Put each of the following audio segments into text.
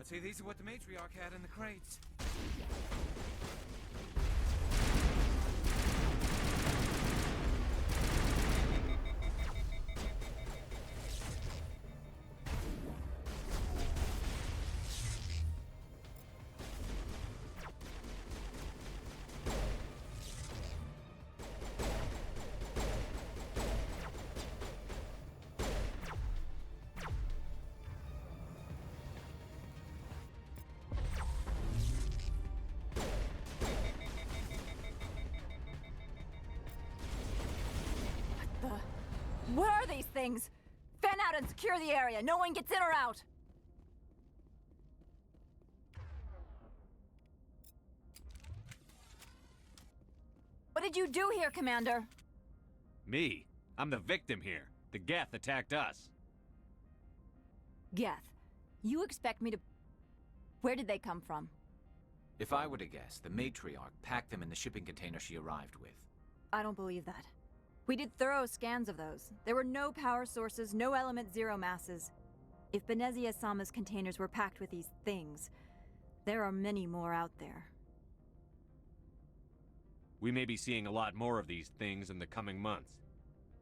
I'd say these are what the matriarch had in the crates. Where are these things? Fan out and secure the area. No one gets in or out. What did you do here, Commander? Me? I'm the victim here. The Geth attacked us. Geth, you expect me to... Where did they come from? If I were to guess, the matriarch packed them in the shipping container she arrived with. I don't believe that. We did thorough scans of those. There were no power sources, no element zero masses. If Benezia-sama's containers were packed with these things, there are many more out there. We may be seeing a lot more of these things in the coming months.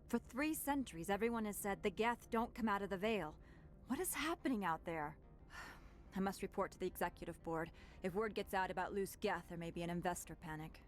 For 3 centuries, everyone has said the Geth don't come out of the Veil. What is happening out there? I must report to the executive board. If word gets out about loose Geth, there may be an investor panic.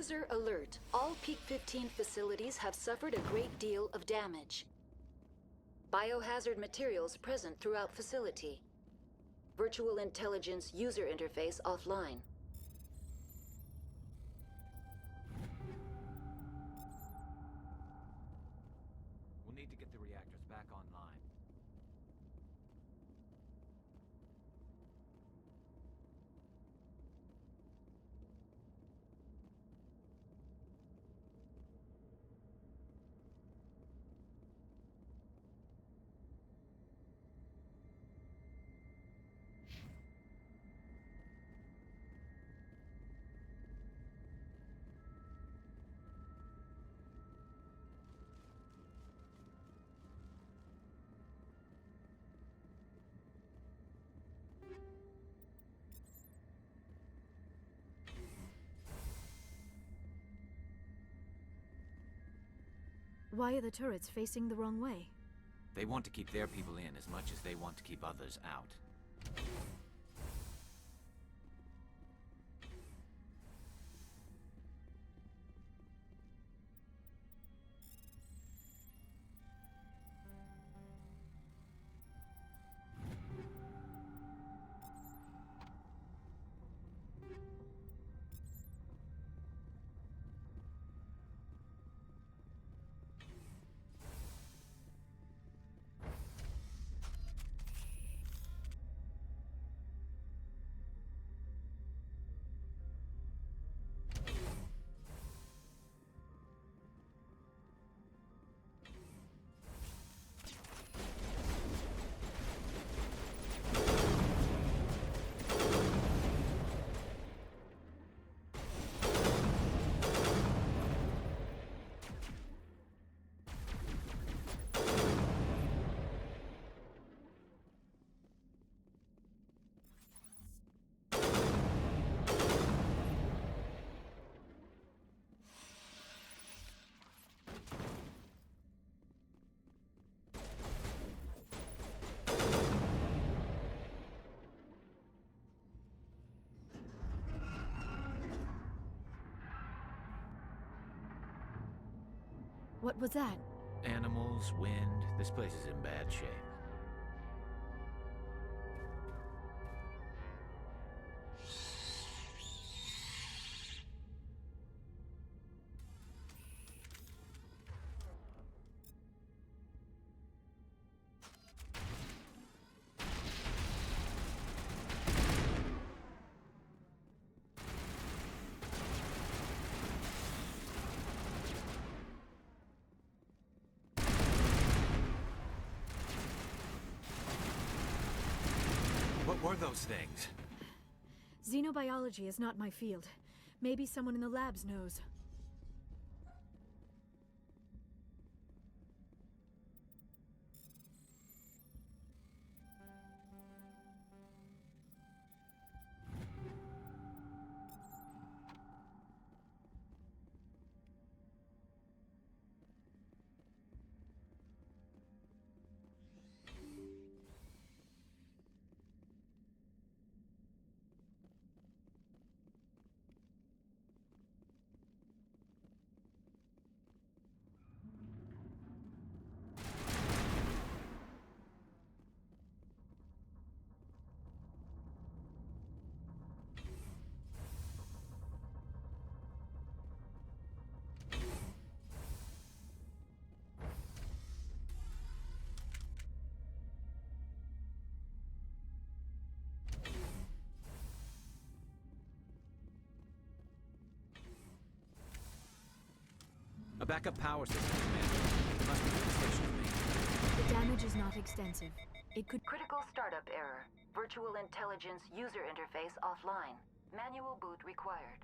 User alert. All Peak 15 facilities have suffered a great deal of damage. Biohazard materials present throughout facility. Virtual intelligence user interface offline. We'll need to get the reactors back online. Why are the turrets facing the wrong way? They want to keep their people in as much as they want to keep others out. What was that? Animals, wind, this place is in bad shape. What were those things? Xenobiology is not my field. Maybe someone in the labs knows. A backup power system, Commander. There must be the station's main. The damage is not extensive. It could... Critical startup error. Virtual intelligence user interface offline. Manual boot required.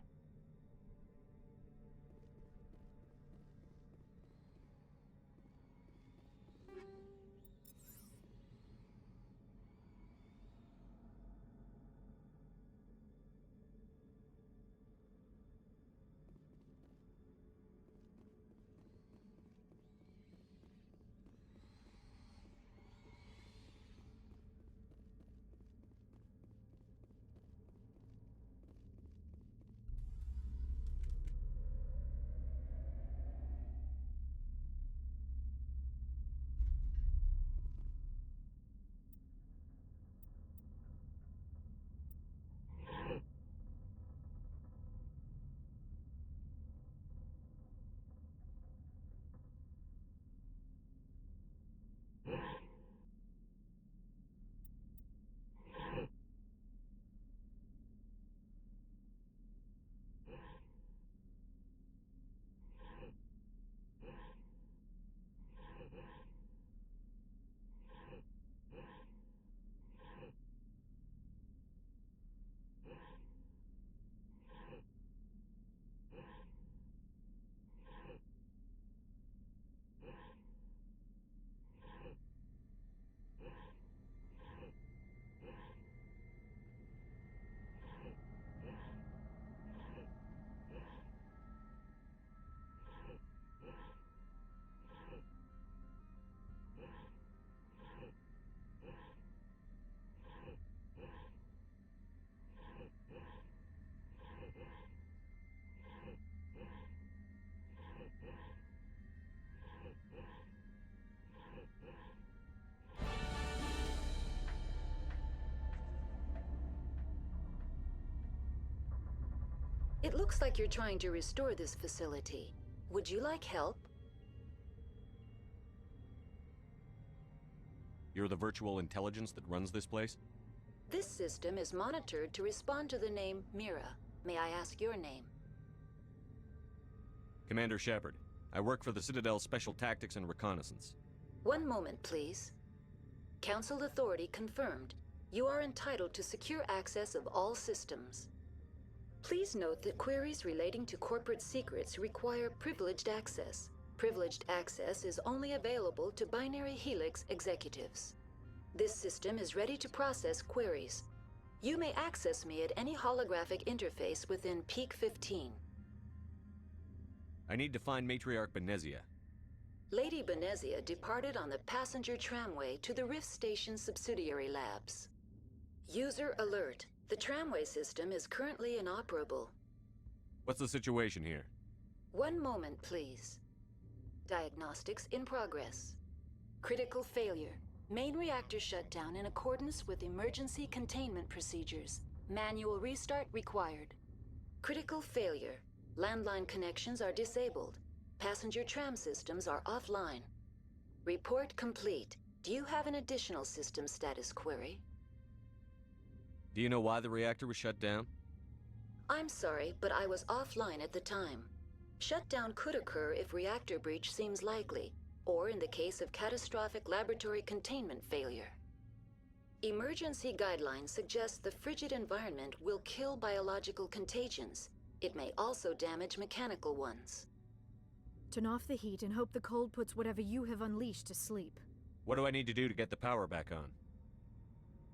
It looks like you're trying to restore this facility. Would you like help? You're the virtual intelligence that runs this place? This system is monitored to respond to the name Mira. May I ask your name? Commander Shepard. I work for the Citadel's Special Tactics and Reconnaissance. One moment, please. Council authority confirmed. You are entitled to secure access of all systems. Please note that queries relating to corporate secrets require privileged access. Privileged access is only available to Binary Helix executives. This system is ready to process queries. You may access me at any holographic interface within Peak 15. I need to find Matriarch Benezia. Lady Benezia departed on the passenger tramway to the Rift Station subsidiary labs. User alert. The tramway system is currently inoperable. What's the situation here? One moment, please. Diagnostics in progress. Critical failure. Main reactor shut down in accordance with emergency containment procedures. Manual restart required. Critical failure. Landline connections are disabled. Passenger tram systems are offline. Report complete. Do you have an additional system status query? Do you know why the reactor was shut down? I'm sorry, but I was offline at the time. Shutdown could occur if reactor breach seems likely, or in the case of catastrophic laboratory containment failure. Emergency guidelines suggest the frigid environment will kill biological contagions. It may also damage mechanical ones. Turn off the heat and hope the cold puts whatever you have unleashed to sleep. What do I need to do to get the power back on?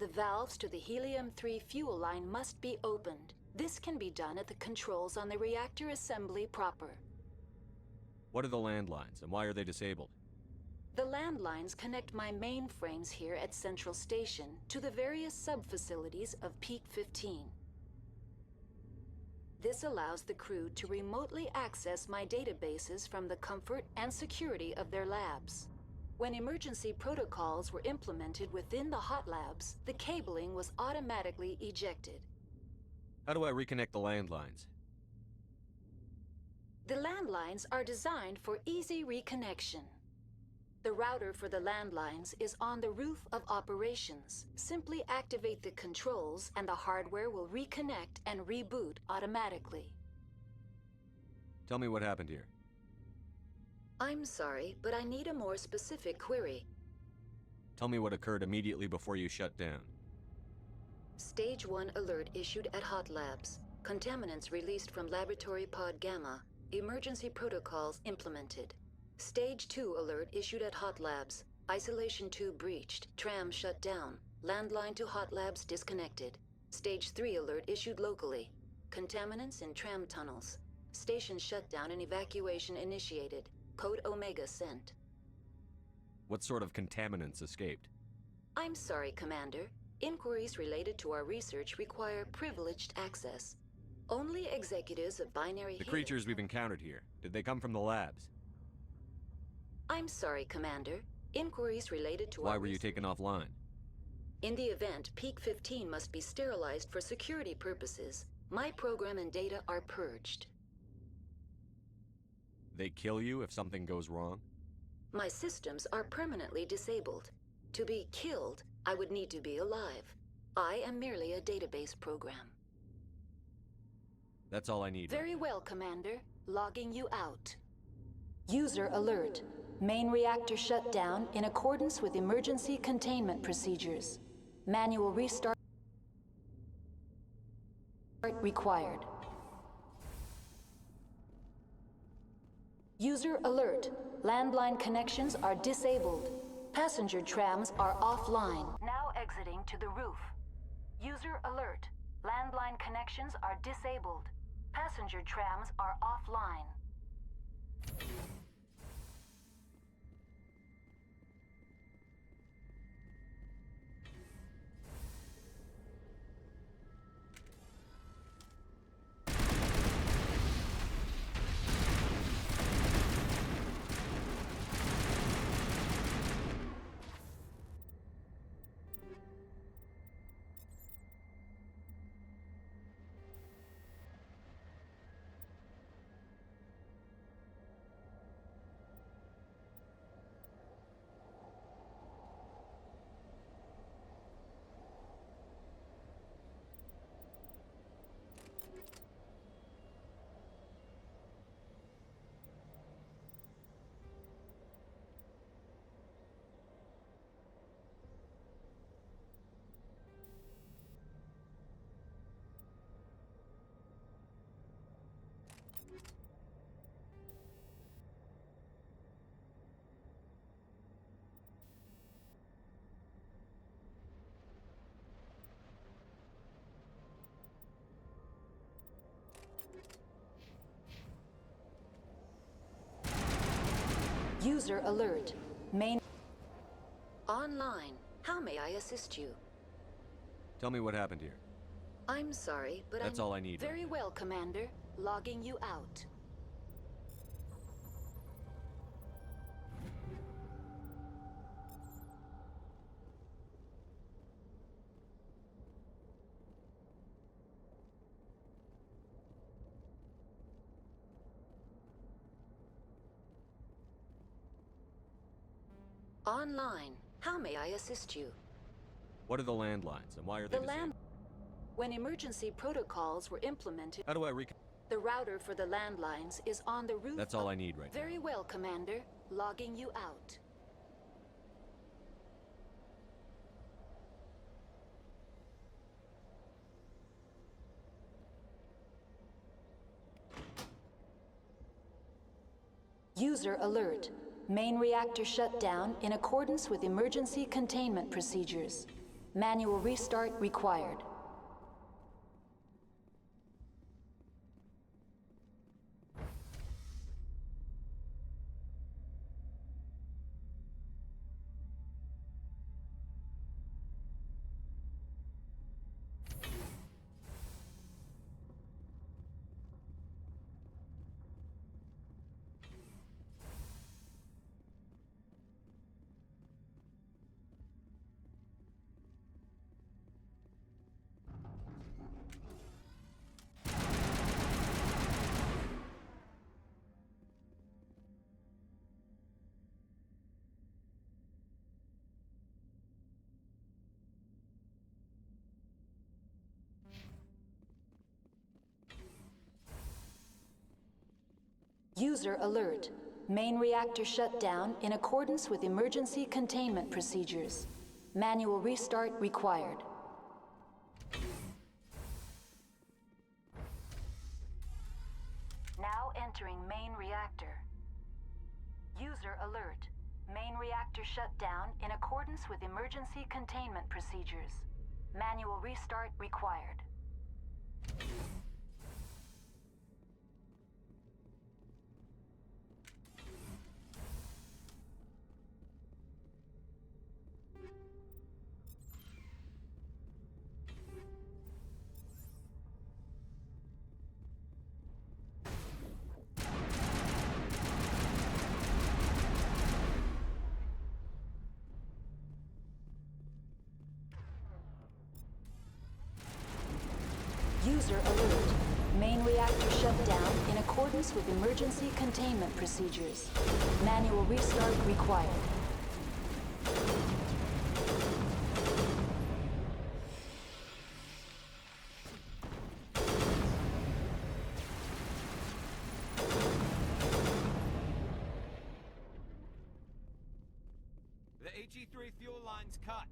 The valves to the helium-3 fuel line must be opened. This can be done at the controls on the reactor assembly proper. What are the landlines, and why are they disabled? The landlines connect my mainframes here at Central Station to the various sub-facilities of Peak 15. This allows the crew to remotely access my databases from the comfort and security of their labs. When emergency protocols were implemented within the hot labs, the cabling was automatically ejected. How do I reconnect the landlines? The landlines are designed for easy reconnection. The router for the landlines is on the roof of operations. Simply activate the controls and the hardware will reconnect and reboot automatically. Tell me what happened here. I'm sorry, but I need a more specific query. Tell me what occurred immediately before you shut down. Stage 1 alert issued at Hot Labs. Contaminants released from Laboratory Pod Gamma. Emergency protocols implemented. Stage 2 alert issued at Hot Labs. Isolation tube breached. Tram shut down. Landline to Hot Labs disconnected. Stage 3 alert issued locally. Contaminants in tram tunnels. Station shutdown and evacuation initiated. Code Omega sent. What sort of contaminants escaped? I'm sorry, Commander. Inquiries related to our research require privileged access. Only executives of Binary The Helix- creatures we've encountered here, did they come from the labs? I'm sorry, Commander. Inquiries related to Why our were you research- taken offline? In the event, Peak 15 must be sterilized for security purposes. My program and data are purged. They kill you if something goes wrong? My systems are permanently disabled. To be killed, I would need to be alive. I am merely a database program. That's all I need. Very well, Commander. Logging you out. User alert. Main reactor shut down in accordance with emergency containment procedures. Manual restart required. User alert. Landline connections are disabled. Passenger trams are offline. Now exiting to the roof. User alert. Landline connections are disabled. Passenger trams are offline. User alert. Main. Online. How may I assist you? Tell me what happened here. I'm sorry, but That's I'm all I need Very right now. well, Commander. Logging you out. Online. How may I assist you? What are the landlines, and why are they The disabled? When emergency protocols were implemented, How do I the router for the landlines is on the roof. That's all I need right now. Very well, Commander. Logging you out. User alert. Main reactor shut down in accordance with emergency containment procedures. Manual restart required. User alert. Main reactor shut down in accordance with emergency containment procedures. Manual restart required. Now entering main reactor. User alert. Main reactor shut down in accordance with emergency containment procedures. Manual restart required. User alert. Main reactor shut down in accordance with emergency containment procedures. Manual restart required. The HE3 fuel line's cut.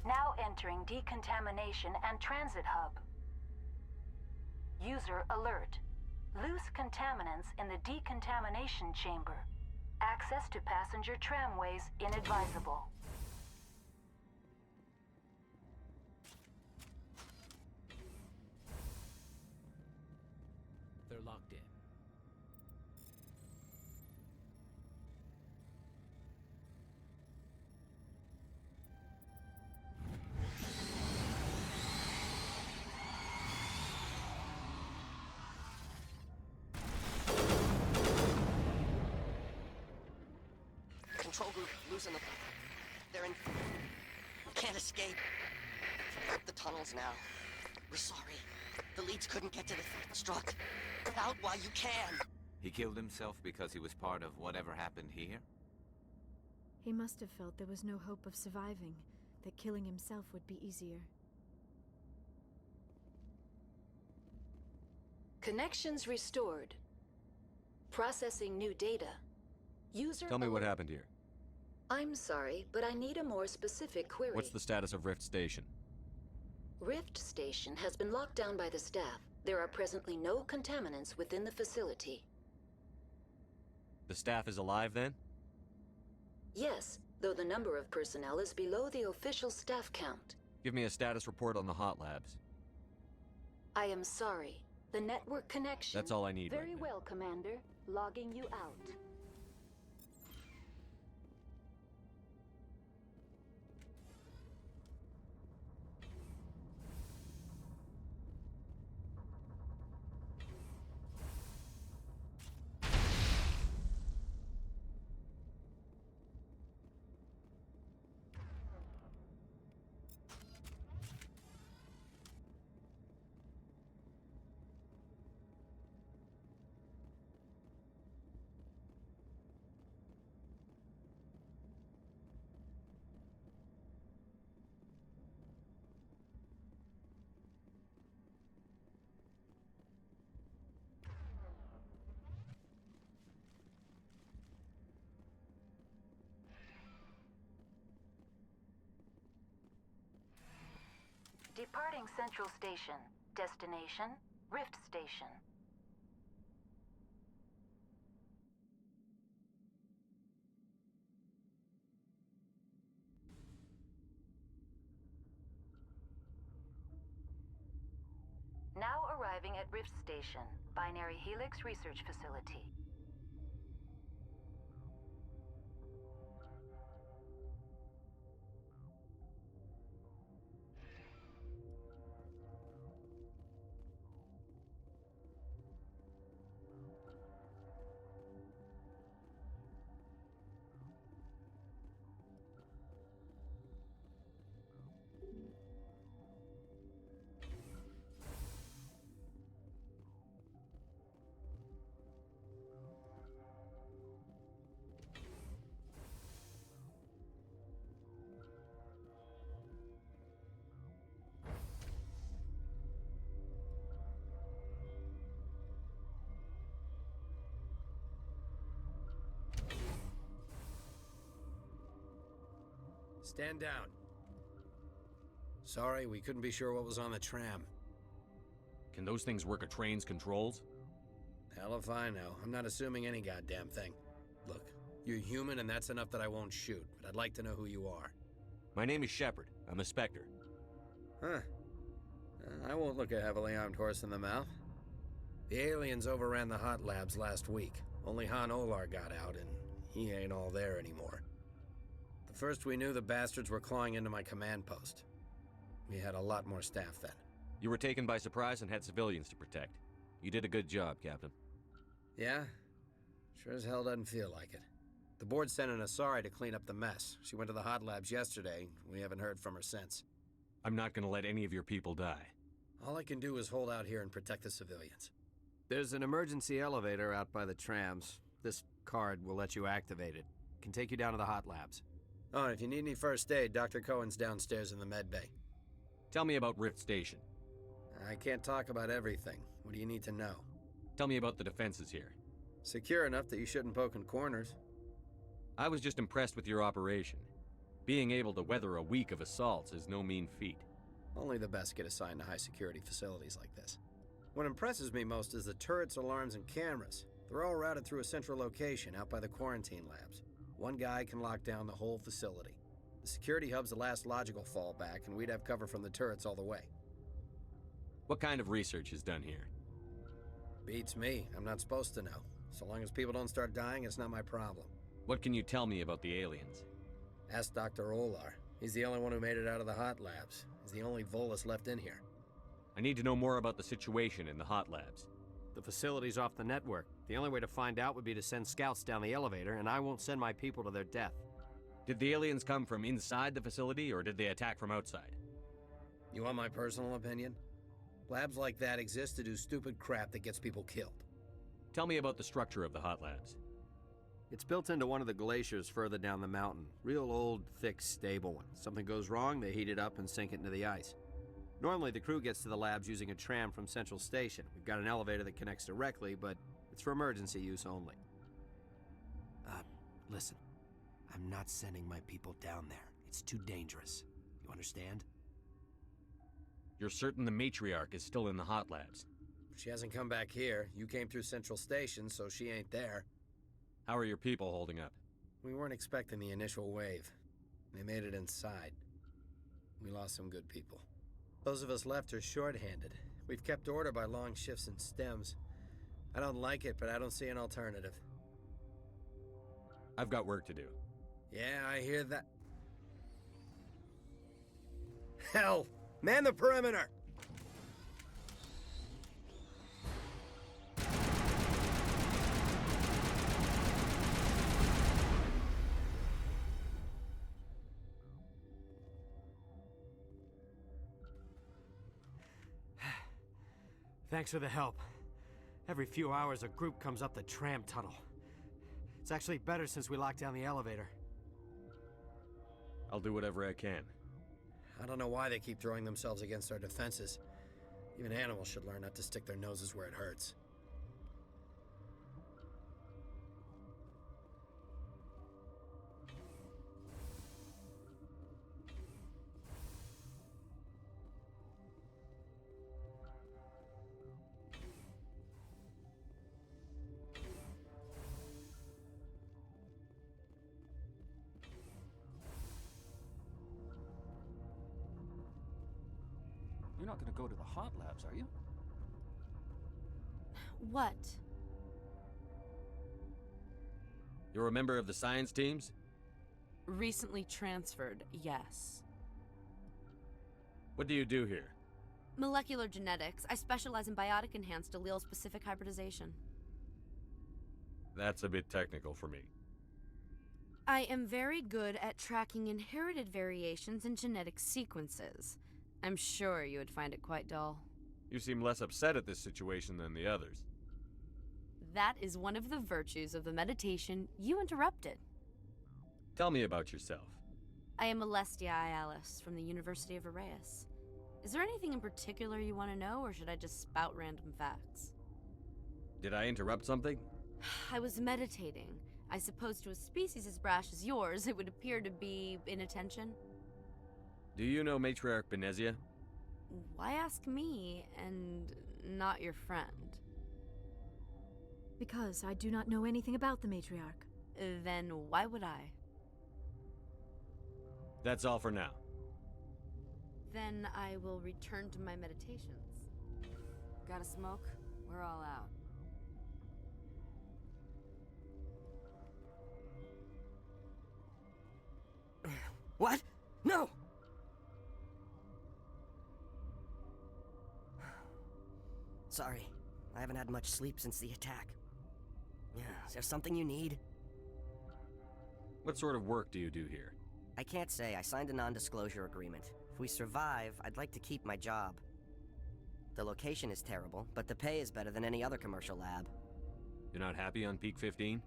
Now entering decontamination and transit hub. User alert. Loose contaminants in the decontamination chamber. Access to passenger tramways inadvisable. They're locked in. control group losing the... They're in... Can't escape. The tunnels now. We're sorry. The leads couldn't get to the struck. Out while you can. He killed himself because he was part of whatever happened here? He must have felt there was no hope of surviving, that killing himself would be easier. Connections restored. Processing new data. User... Tell me what happened here. I'm sorry, but I need a more specific query. What's the status of Rift Station? Rift Station has been locked down by the staff. There are presently no contaminants within the facility. The staff is alive, then? Yes, though the number of personnel is below the official staff count. Give me a status report on the hot labs. I am sorry. The network connection... That's all I need Very right now. well, Commander. Logging you out. Departing Central Station. Destination, Rift Station. Now arriving at Rift Station, Binary Helix Research Facility. Stand down. Sorry, we couldn't be sure what was on the tram. Can those things work a train's controls? Hell if I know. I'm not assuming any goddamn thing. Look, you're human and that's enough that I won't shoot, but I'd like to know who you are. My name is Shepard. I'm a Spectre. Huh. I won't look a heavily armed horse in the mouth. The aliens overran the hot labs last week. Only Han Olar got out, and he ain't all there anymore. The first we knew, the bastards were clawing into my command post. We had a lot more staff then. You were taken by surprise and had civilians to protect. You did a good job, Captain. Yeah? Sure as hell doesn't feel like it. The board sent an Asari to clean up the mess. She went to the hot labs yesterday. We haven't heard from her since. I'm not gonna let any of your people die. All I can do is hold out here and protect the civilians. There's an emergency elevator out by the trams. This card will let you activate it. Can take you down to the hot labs. Oh, and if you need any first aid, Dr. Cohen's downstairs in the med bay. Tell me about Rift Station. I can't talk about everything. What do you need to know? Tell me about the defenses here. Secure enough that you shouldn't poke in corners. I was just impressed with your operation. Being able to weather a week of assaults is no mean feat. Only the best get assigned to high-security facilities like this. What impresses me most is the turrets, alarms, and cameras. They're all routed through a central location out by the quarantine labs. One guy can lock down the whole facility. The security hub's the last logical fallback, and we'd have cover from the turrets all the way. What kind of research is done here? Beats me. I'm not supposed to know. So long as people don't start dying, it's not my problem. What can you tell me about the aliens? Ask Dr. Olar. He's the only one who made it out of the hot labs. He's the only Volus left in here. I need to know more about the situation in the hot labs. The facility's off the network. The only way to find out would be to send scouts down the elevator, and I won't send my people to their death. Did the aliens come from inside the facility, or did they attack from outside? You want my personal opinion? Labs like that exist to do stupid crap that gets people killed. Tell me about the structure of the hot labs. It's built into one of the glaciers further down the mountain. Real old, thick, stable one. Something goes wrong, they heat it up and sink it into the ice. Normally, the crew gets to the labs using a tram from Central Station. We've got an elevator that connects directly, but it's for emergency use only. Listen. I'm not sending my people down there. It's too dangerous. You understand? You're certain the matriarch is still in the hot labs? She hasn't come back here. You came through Central Station, so she ain't there. How are your people holding up? We weren't expecting the initial wave. They made it inside. We lost some good people. Those of us left are short-handed. We've kept order by long shifts and stems. I don't like it, but I don't see an alternative. I've got work to do. Yeah, I hear that. Hell! Man the perimeter! Thanks for the help. Every few hours, a group comes up the tram tunnel. It's actually better since we locked down the elevator. I'll do whatever I can. I don't know why they keep throwing themselves against our defenses. Even animals should learn not to stick their noses where it hurts. You're not gonna go to the hot labs, are you? What? You're a member of the science teams? Recently transferred, yes. What do you do here? Molecular genetics. I specialize in biotic-enhanced allele-specific hybridization. That's a bit technical for me. I am very good at tracking inherited variations in genetic sequences. I'm sure you would find it quite dull. You seem less upset at this situation than the others. That is one of the virtues of the meditation you interrupted. Tell me about yourself. I am Alestia Ialis from the University of Arraeus. Is there anything in particular you want to know, or should I just spout random facts? Did I interrupt something? I was meditating. I suppose to a species as brash as yours, it would appear to be inattention. Do you know Matriarch Benezia? Why ask me, and not your friend? Because I do not know anything about the matriarch. Then why would I? That's all for now. Then I will return to my meditations. Got a smoke? We're all out. What? No! Sorry, I haven't had much sleep since the attack. Yeah, is there something you need? What sort of work do you do here? I can't say. I signed a non-disclosure agreement. If we survive, I'd like to keep my job. The location is terrible, but the pay is better than any other commercial lab. You're not happy on Peak 15?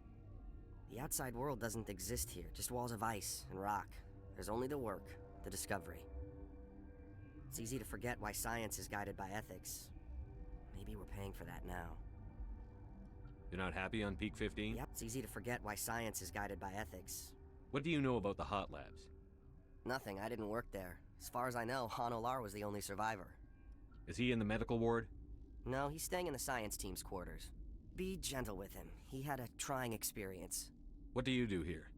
The outside world doesn't exist here, just walls of ice and rock. There's only the work, the discovery. It's easy to forget why science is guided by ethics. Maybe we're paying for that now. You're not happy on Peak 15? Yep, it's easy to forget why science is guided by ethics. What do you know about the hot labs? Nothing, I didn't work there. As far as I know, Han Olar was the only survivor. Is he in the medical ward? No, he's staying in the science team's quarters. Be gentle with him. He had a trying experience. What do you do here?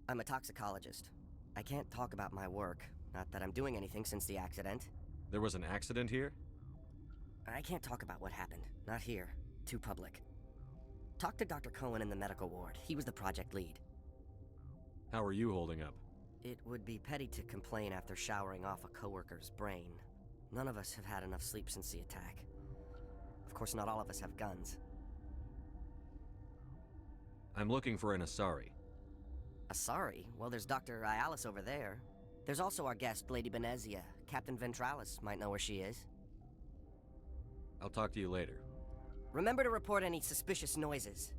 I'm a toxicologist. I can't talk about my work. Not that I'm doing anything since the accident. There was an accident here? I can't talk about what happened. Not here. Too public. Talk to Dr. Cohen in the medical ward. He was the project lead. How are you holding up? It would be petty to complain after showering off a coworker's brain. None of us have had enough sleep since the attack. Of course, not all of us have guns. I'm looking for an Asari. Asari? Well, there's Dr. Ialis over there. There's also our guest, Lady Benezia. Captain Ventralis might know where she is. I'll talk to you later. Remember to report any suspicious noises.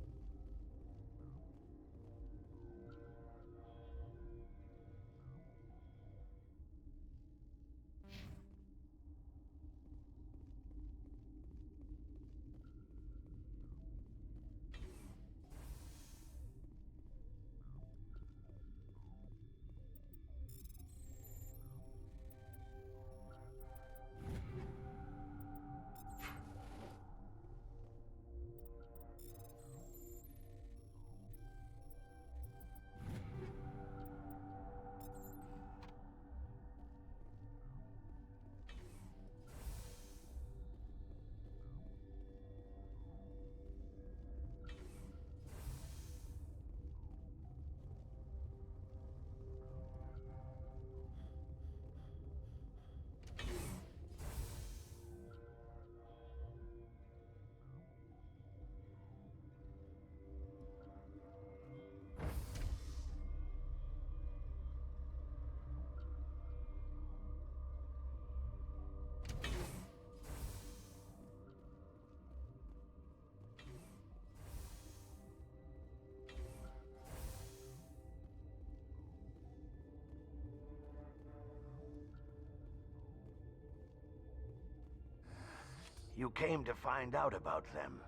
You came to find out about them,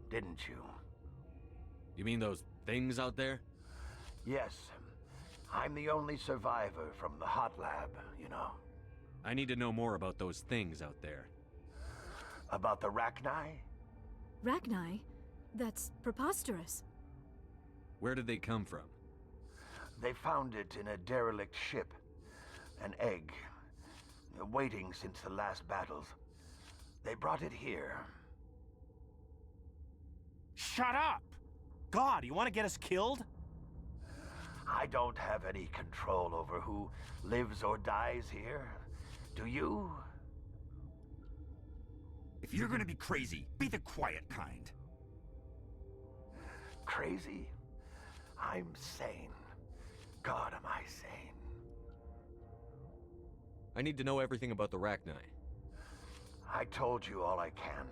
didn't you? You mean those things out there? Yes. I'm the only survivor from the hot lab, you know. I need to know more about those things out there. About the Rachni? Rachni? That's preposterous. Where did they come from? They found it in a derelict ship. An egg. Waiting since the last battles. They brought it here. Shut up! God, you want to get us killed? I don't have any control over who lives or dies here. Do you? If you're gonna be crazy, be the quiet kind. Crazy? I'm sane. God, am I sane. I need to know everything about the Rachni. I told you all I can.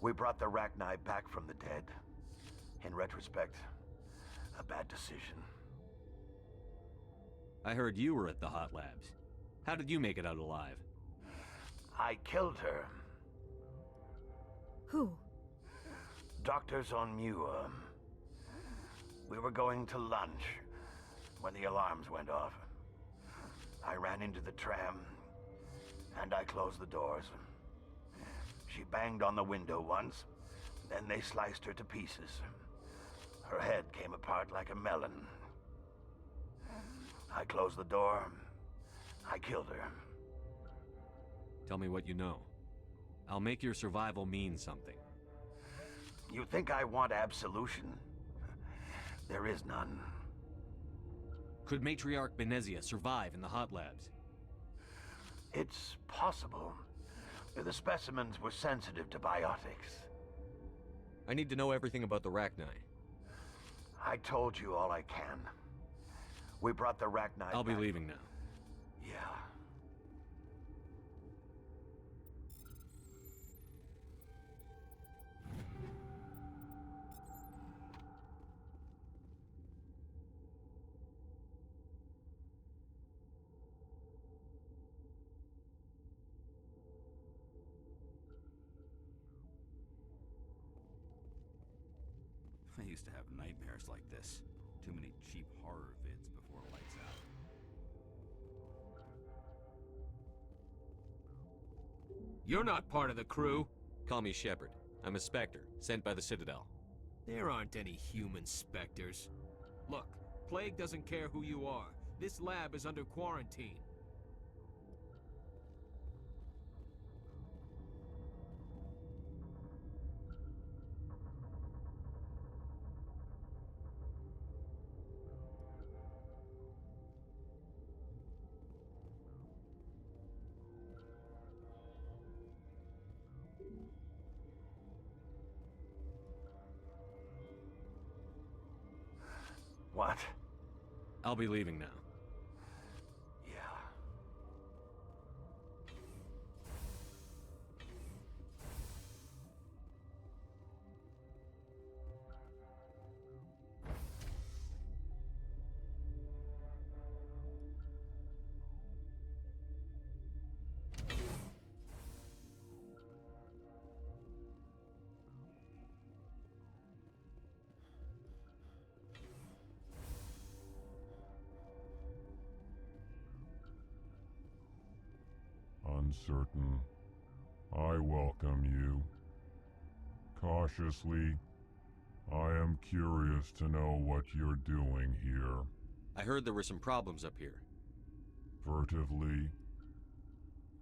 We brought the Rachni back from the dead. In retrospect, a bad decision. I heard you were at the hot labs. How did you make it out alive? I killed her. Who? Doctors on Muir. We were going to lunch when the alarms went off. I ran into the tram, and I closed the doors. She banged on the window once, then they sliced her to pieces. Her head came apart like a melon. I closed the door. I killed her. Tell me what you know. I'll make your survival mean something. You think I want absolution? There is none. Could Matriarch Benezia survive in the hot labs? It's possible. The specimens were sensitive to biotics. I need to know everything about the Rachni. I told you all I can. We brought the Rachni I'll be back. leaving now. Yeah. I used to have nightmares like this. Too many cheap horror vids before lights out. You're not part of the crew. Call me Shepard. I'm a Spectre, sent by the Citadel. There aren't any human specters. Look, Plague doesn't care who you are. This lab is under quarantine. What? I'll be leaving now. Yeah. Uncertain, I welcome you. Cautiously, I am curious to know what you're doing here. I heard there were some problems up here. Furtively,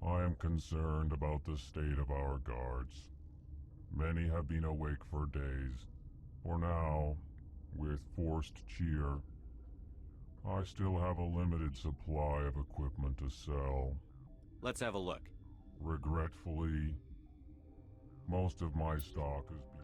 I am concerned about the state of our guards. Many have been awake for days. For now, with forced cheer, I still have a limited supply of equipment to sell. Let's have a look. Regretfully, most of my stock has been...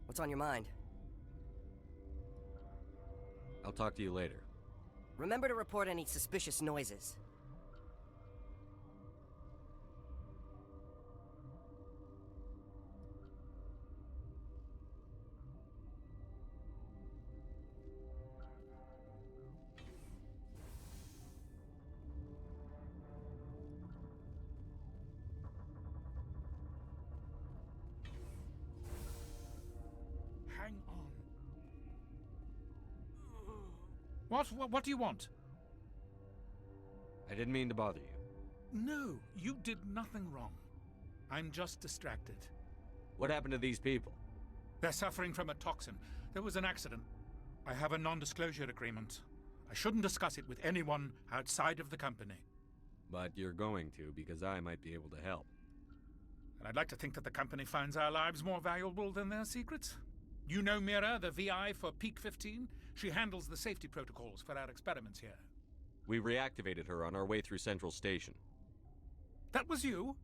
What's on your mind? I'll talk to you later. Remember to report any suspicious noises. Hang on. What do you want? I didn't mean to bother you. No, you did nothing wrong. I'm just distracted. What happened to these people? They're suffering from a toxin. There was an accident. I have a non-disclosure agreement. I shouldn't discuss it with anyone outside of the company. But you're going to, because I might be able to help. And I'd like to think that the company finds our lives more valuable than their secrets. You know Mira, the VI for Peak 15? She handles the safety protocols for our experiments here. We reactivated her on our way through Central Station. That was you?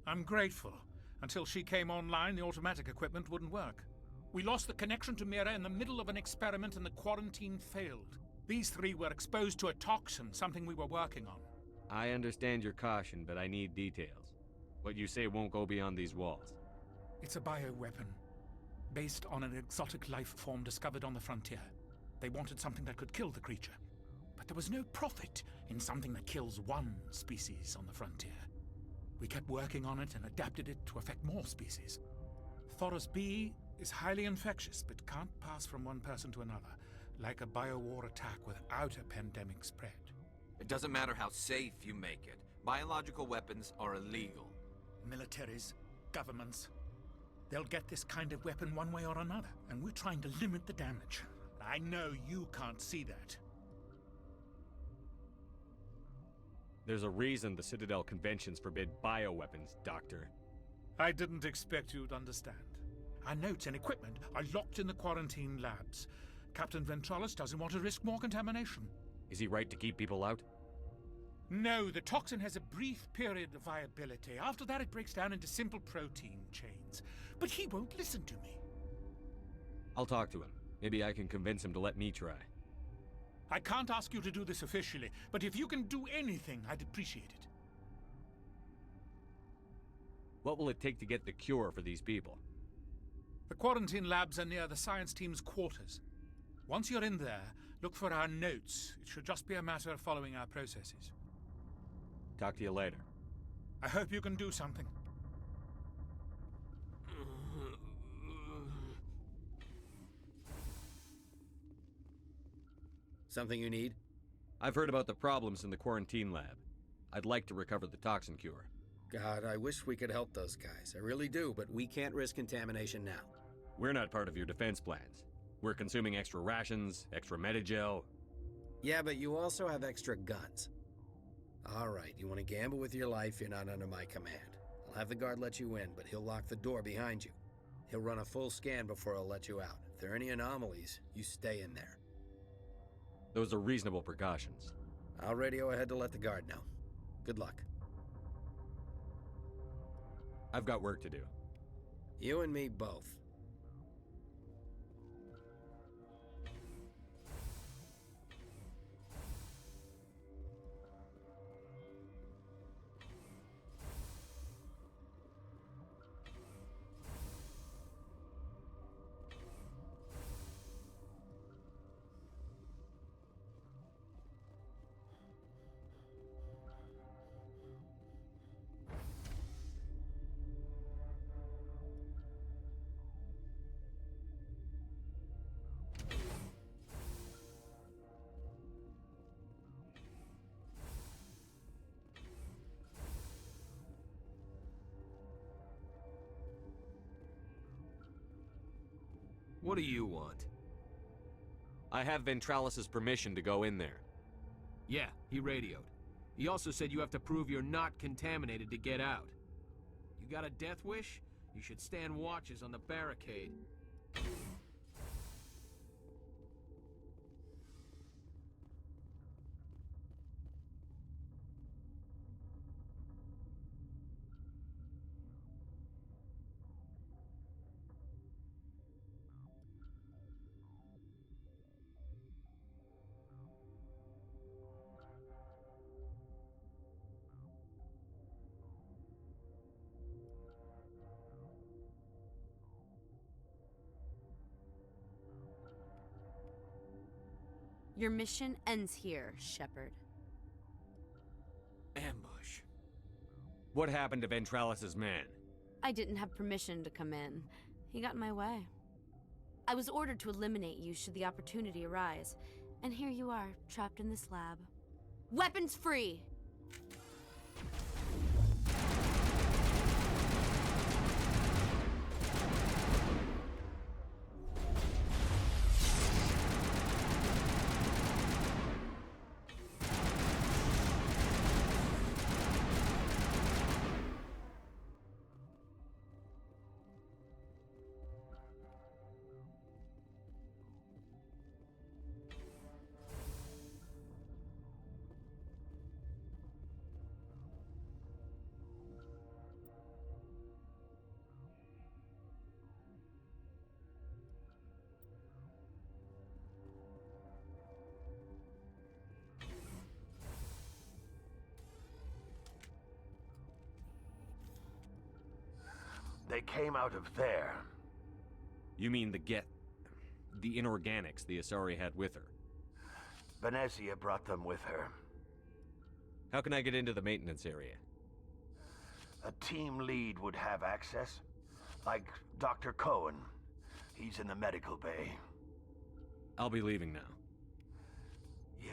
I'm grateful. Until she came online, the automatic equipment wouldn't work. We lost the connection to Mira in the middle of an experiment and the quarantine failed. These three were exposed to a toxin, something we were working on. I understand your caution, but I need details. What you say won't go beyond these walls. It's a bioweapon, based on an exotic life form discovered on the frontier. They wanted something that could kill the creature. But there was no profit in something that kills one species on the frontier. We kept working on it and adapted it to affect more species. Thoros B is highly infectious, but can't pass from one person to another, like a biowar attack without a pandemic spread. It doesn't matter how safe you make it. Biological weapons are illegal. Militaries, governments, they'll get this kind of weapon one way or another, and we're trying to limit the damage. I know you can't see that. There's a reason the Citadel conventions forbid bioweapons, Doctor. I didn't expect you'd understand. Our notes and equipment are locked in the quarantine labs. Captain Ventralis doesn't want to risk more contamination. Is he right to keep people out? No, the toxin has a brief period of viability. After that, it breaks down into simple protein chains. But he won't listen to me. I'll talk to him. Maybe I can convince him to let me try. I can't ask you to do this officially, but if you can do anything, I'd appreciate it. What will it take to get the cure for these people? The quarantine labs are near the science team's quarters. Once you're in there, look for our notes. It should just be a matter of following our processes. Talk to you later. I hope you can do something. Something you need? I've heard about the problems in the quarantine lab. I'd like to recover the toxin cure. God, I wish we could help those guys. I really do, but we can't risk contamination now. We're not part of your defense plans. We're consuming extra rations, extra Medigel. Yeah, but you also have extra guns. All right, you want to gamble with your life, you're not under my command. I'll have the guard let you in, but he'll lock the door behind you. He'll run a full scan before he'll let you out. If there are any anomalies, you stay in there. Those are reasonable precautions. I'll radio ahead to let the guard know. Good luck. I've got work to do. You and me both. What do you want? I have Ventralis's permission to go in there. Yeah, he radioed. He also said you have to prove you're not contaminated to get out. You got a death wish? You should stand watches on the barricade. Your mission ends here, Shepard. Ambush. What happened to Ventralis's man? I didn't have permission to come in. He got in my way. I was ordered to eliminate you should the opportunity arise. And here you are, trapped in this lab. Weapons free! They came out of there. You mean the inorganics the Asari had with her? Venezia brought them with her. How can I get into the maintenance area? A team lead would have access. Like Dr. Cohen. He's in the medical bay. I'll be leaving now. Yeah.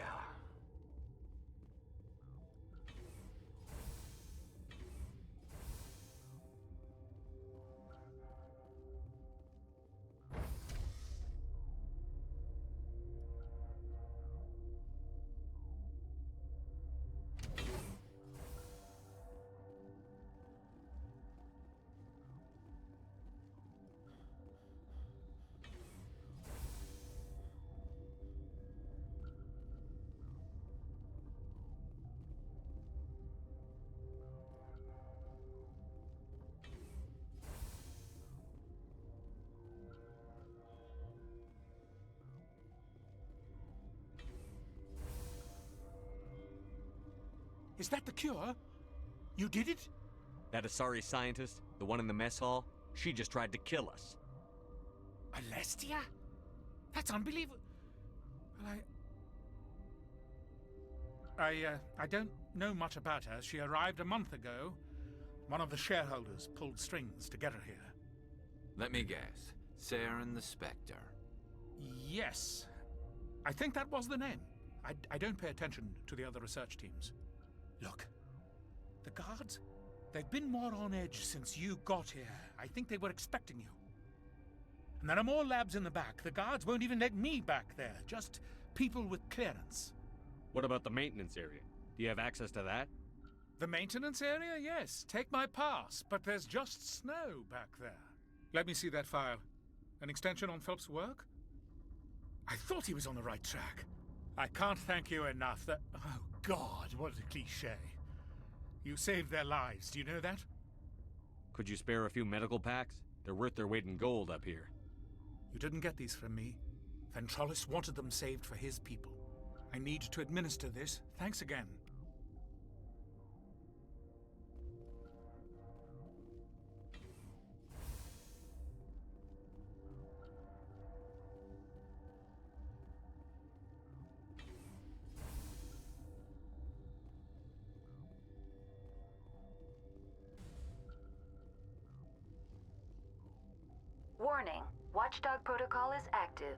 Is that the cure? You did it? That Asari scientist, the one in the mess hall, she just tried to kill us. Alestia? That's unbelievable. Well, I don't know much about her. She arrived a month ago. One of the shareholders pulled strings to get her here. Let me guess. Saren the Spectre. Yes. I think that was the name. I don't pay attention to the other research teams. Look, the guards, They've been more on edge since you got here. I think they were expecting you. And there are more labs in the back. The guards won't even let me back there. Just people with clearance. What about the maintenance area? Do you have access to that? The maintenance area? Yes. Take my pass. But there's just snow back there. Let me see that file. An extension on Phelps' work? I thought he was on the right track. I can't thank you enough that... Oh, God, what a cliché. You saved their lives, do you know that? Could you spare a few medical packs? They're worth their weight in gold up here. You didn't get these from me. Ventrolis wanted them saved for his people. I need to administer this. Thanks again. Warning. Watchdog protocol is active.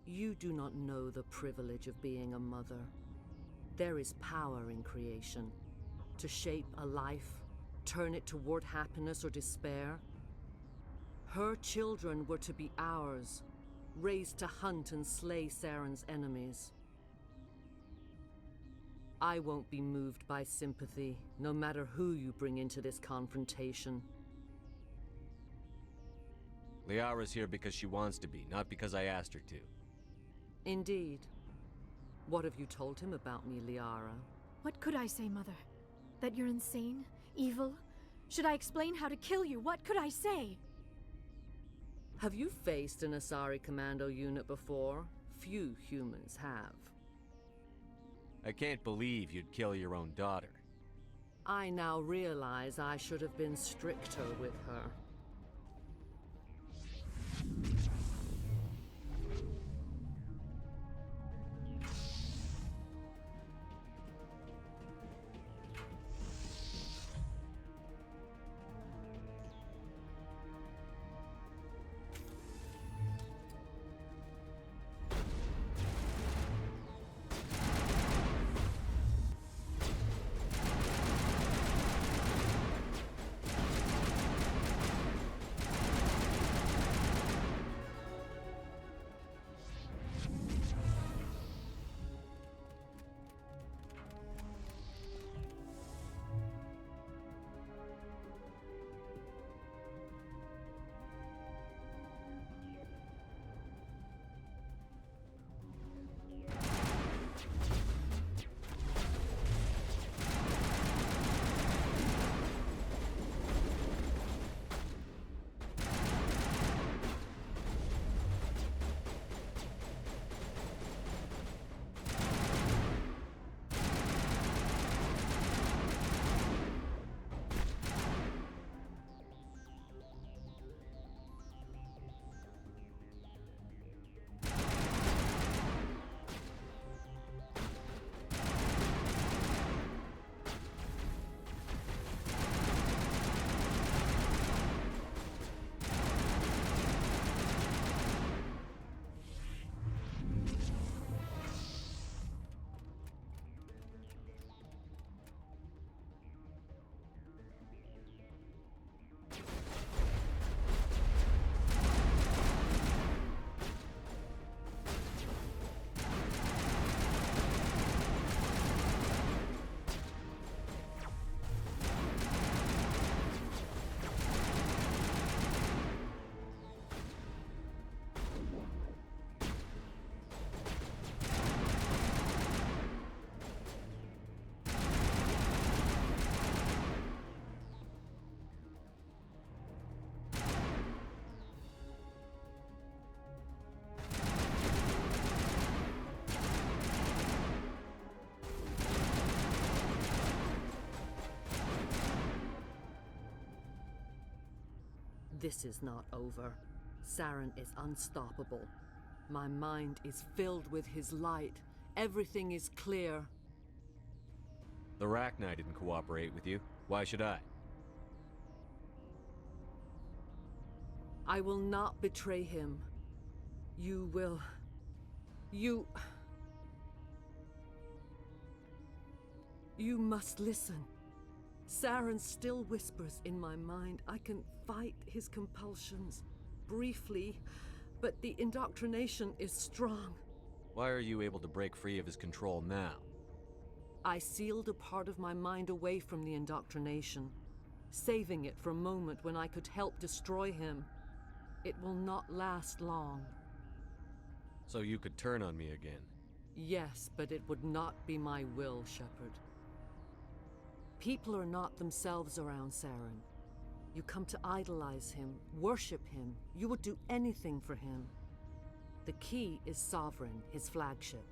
You do not know the privilege of being a mother. There is power in creation. To shape a life, turn it toward happiness or despair. Her children were to be ours, raised to hunt and slay Saren's enemies. I won't be moved by sympathy, no matter who you bring into this confrontation. Liara's here because she wants to be, not because I asked her to. Indeed. What have you told him about me, Liara? What could I say, Mother? That you're insane? Evil? Should I explain how to kill you? What could I say? Have you faced an Asari commando unit before? Few humans have. I can't believe you'd kill your own daughter. I now realize I should have been stricter with her. this is not over. Saren is unstoppable. My mind is filled with his light. Everything is clear. The Rachni didn't cooperate with you. Why should I? I will not betray him. You will... You must listen. Saren still whispers in my mind. I can fight his compulsions, briefly, but the indoctrination is strong. Why are you able to break free of his control now? I sealed a part of my mind away from the indoctrination, saving it for a moment when I could help destroy him. It will not last long. So you could turn on me again? Yes, but it would not be my will, Shepard. People are not themselves around Saren. You come to idolize him, worship him. You would do anything for him. The key is Sovereign, his flagship.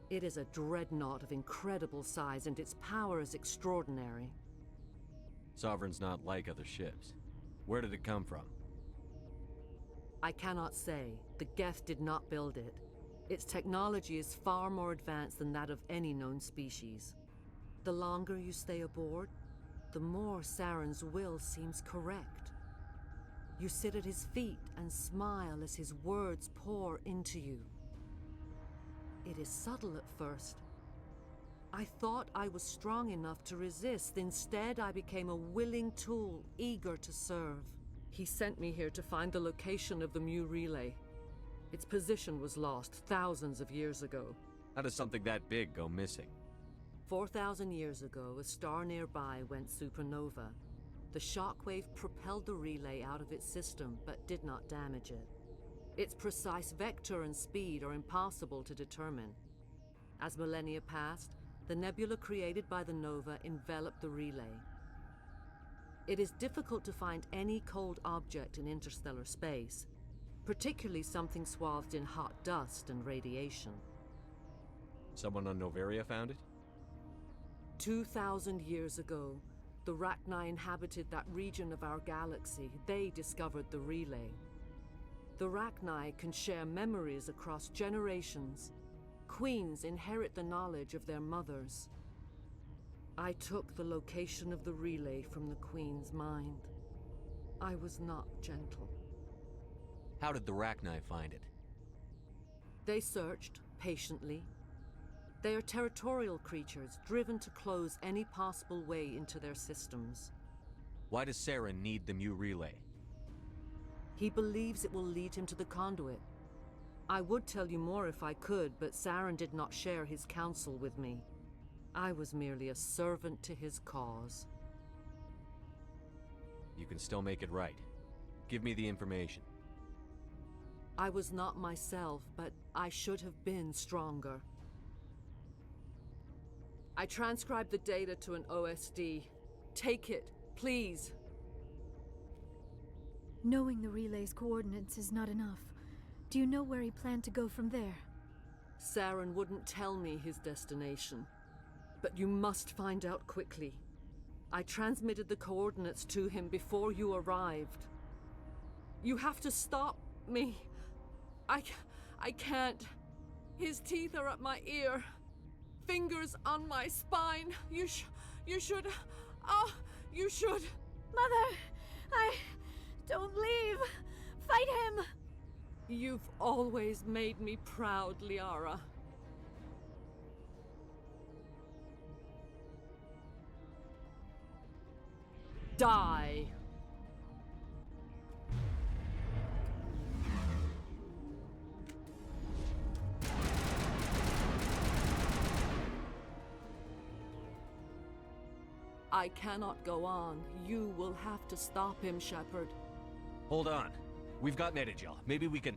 It is a dreadnought of incredible size, and its power is extraordinary. Sovereign's not like other ships. Where did it come from? I cannot say. The Geth did not build it. Its technology is far more advanced than that of any known species. The longer you stay aboard, the more Saren's will seems correct. You sit at his feet and smile as his words pour into you. It is subtle at first. I thought I was strong enough to resist. Instead, I became a willing tool, eager to serve. He sent me here to find the location of the Mu relay. Its position was lost thousands of years ago. How does something that big go missing? 4,000 years ago, a star nearby went supernova. The shockwave propelled the relay out of its system, but did not damage it. Its precise vector and speed are impossible to determine. As millennia passed, the nebula created by the nova enveloped the relay. It is difficult to find any cold object in interstellar space, particularly something swathed in hot dust and radiation. Someone on Noveria found it? 2,000 years ago, the Rachni inhabited that region of our galaxy. They discovered the relay. The Rachni can share memories across generations. Queens inherit the knowledge of their mothers. I took the location of the relay from the Queen's mind. I was not gentle. How did the Rachni find it? They searched, patiently. They are territorial creatures, driven to close any possible way into their systems. Why does Saren need the Mu relay? He believes it will lead him to the conduit. I would tell you more if I could, but Saren did not share his counsel with me. I was merely a servant to his cause. You can still make it right. Give me the information. I was not myself, but I should have been stronger. I transcribed the data to an OSD. Take it, please. Knowing the relay's coordinates is not enough. Do you know where he planned to go from there? Saren wouldn't tell me his destination. But you must find out quickly. I transmitted the coordinates to him before you arrived. You have to stop me. I can't. His teeth are at my ear. Fingers on my spine. You should... Oh, you should... Mother! Don't leave! Fight him! You've always made me proud, Liara. Die! I cannot go on. You will have to stop him, Shepard. Hold on. We've got Netagel. Maybe we can...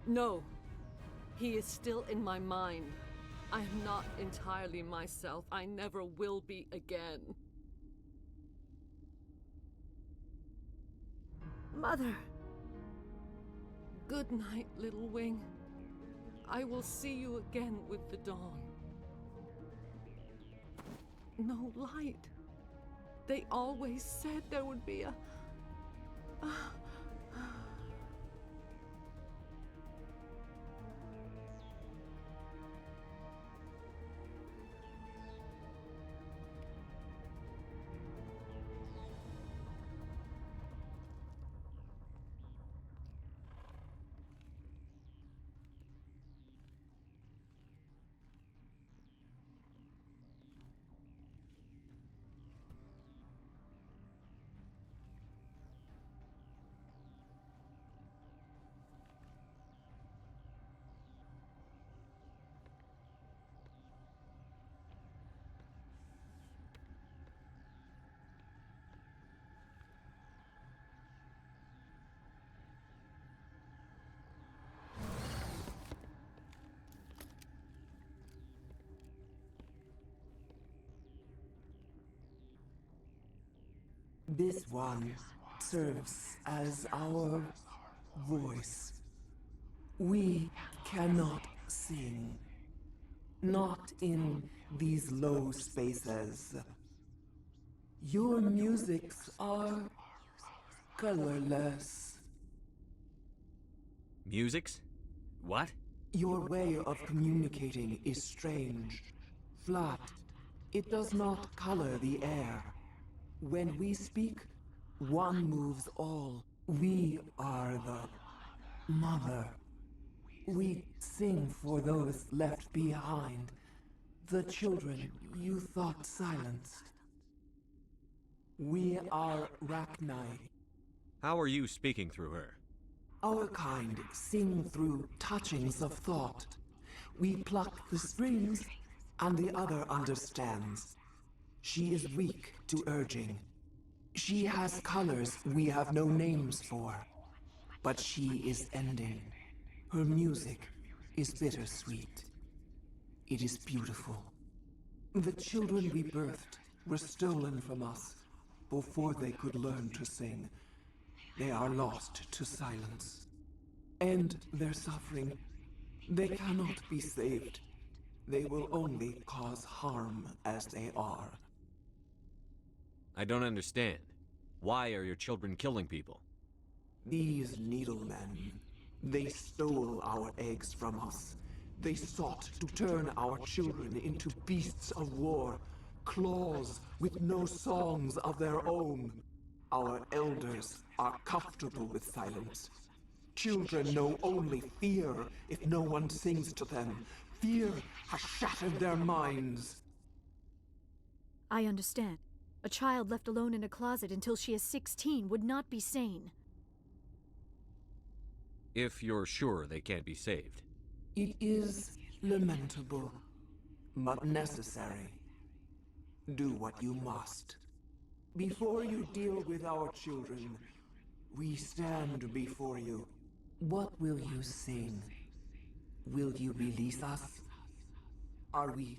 No. He is still in my mind. I am not entirely myself. I never will be again. Mother! Good night, little wing. I will see you again with the dawn. No light. They always said there would be a This one serves as our voice. We cannot sing. Not in these low spaces. Your musics are colorless. Musics? What? Your way of communicating is strange. Flat. It does not color the air. When we speak, one moves all. We are the mother. We sing for those left behind. The children you thought silenced. We are Rachni. How are you speaking through her? Our kind sing through touchings of thought. We pluck the strings, and the other understands. She is weak to urging. She has colors we have no names for. But she is ending. Her music is bittersweet. It is beautiful. The children we birthed were stolen from us before they could learn to sing. They are lost to silence. End their suffering. They cannot be saved. They will only cause harm as they are. I don't understand. Why are your children killing people? These needlemen, they stole our eggs from us. They sought to turn our children into beasts of war, claws with no songs of their own. Our elders are comfortable with silence. Children know only fear if no one sings to them. Fear has shattered their minds. I understand. A child left alone in a closet until she is 16 would not be sane. If you're sure they can't be saved. It is lamentable, but necessary. Do what you must. Before you deal with our children, we stand before you. What will you sing? Will you release us? Are we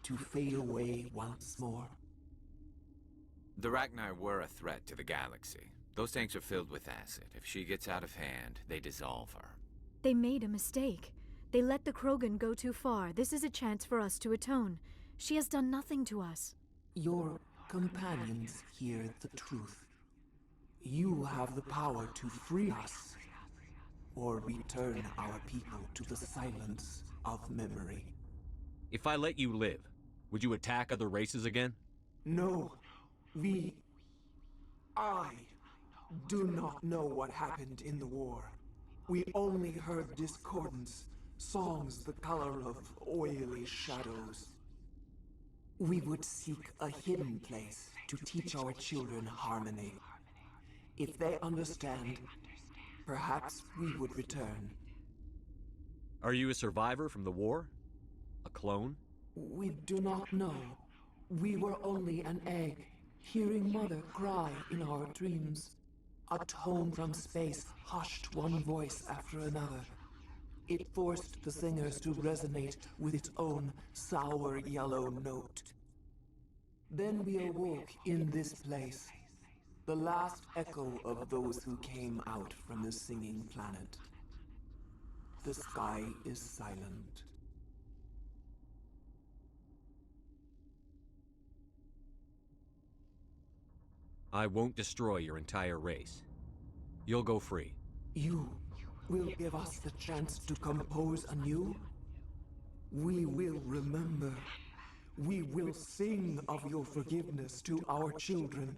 to fade away once more? The Rachni were a threat to the galaxy. Those tanks are filled with acid. If she gets out of hand, they dissolve her. They made a mistake. They let the Krogan go too far. This is a chance for us to atone. She has done nothing to us. Your companions hear the truth. You have the power to free us, or return our people to the silence of memory. If I let you live, would you attack other races again? No. I do not know what happened in the war. We only heard discordance, songs the color of oily shadows. We would seek a hidden place to teach our children harmony. If they understand, perhaps we would return. Are you a survivor from the war? A clone? We do not know. We were only an egg, hearing Mother cry in our dreams. A tone from space hushed one voice after another. It forced the singers to resonate with its own sour yellow note. Then we awoke in this place, the last echo of those who came out from the singing planet. The sky is silent. I won't destroy your entire race. You'll go free. You will give us the chance to compose anew? We will remember. We will sing of your forgiveness to our children.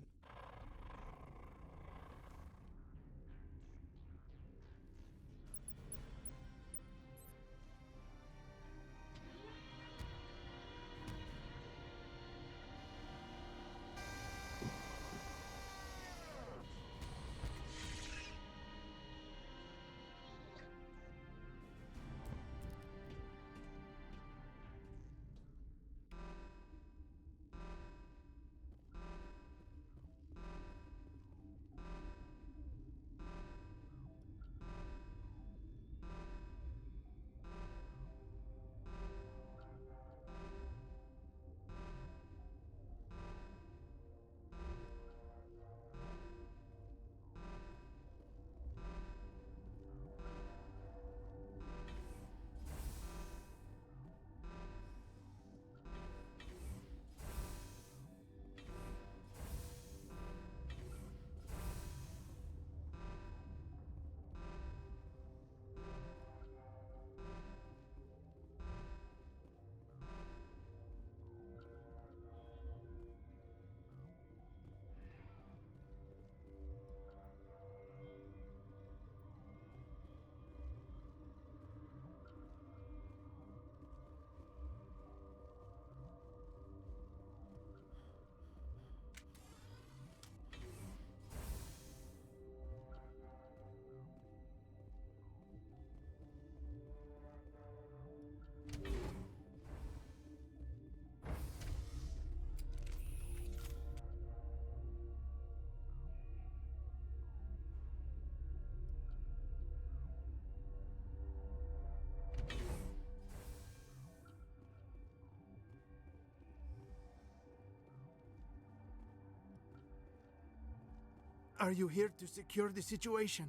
Are you here to secure the situation?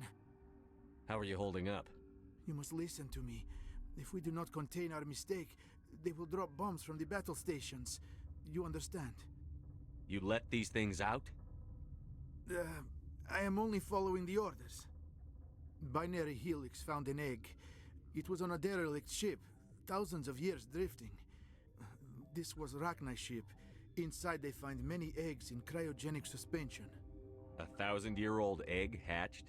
How are you holding up? You must listen to me. If we do not contain our mistake, they will drop bombs from the battle stations. You understand? You let these things out? I am only following the orders. Binary Helix found an egg. It was on a derelict ship, thousands of years drifting. This was Rachni's ship. Inside they find many eggs in cryogenic suspension. 1,000-year-old egg hatched?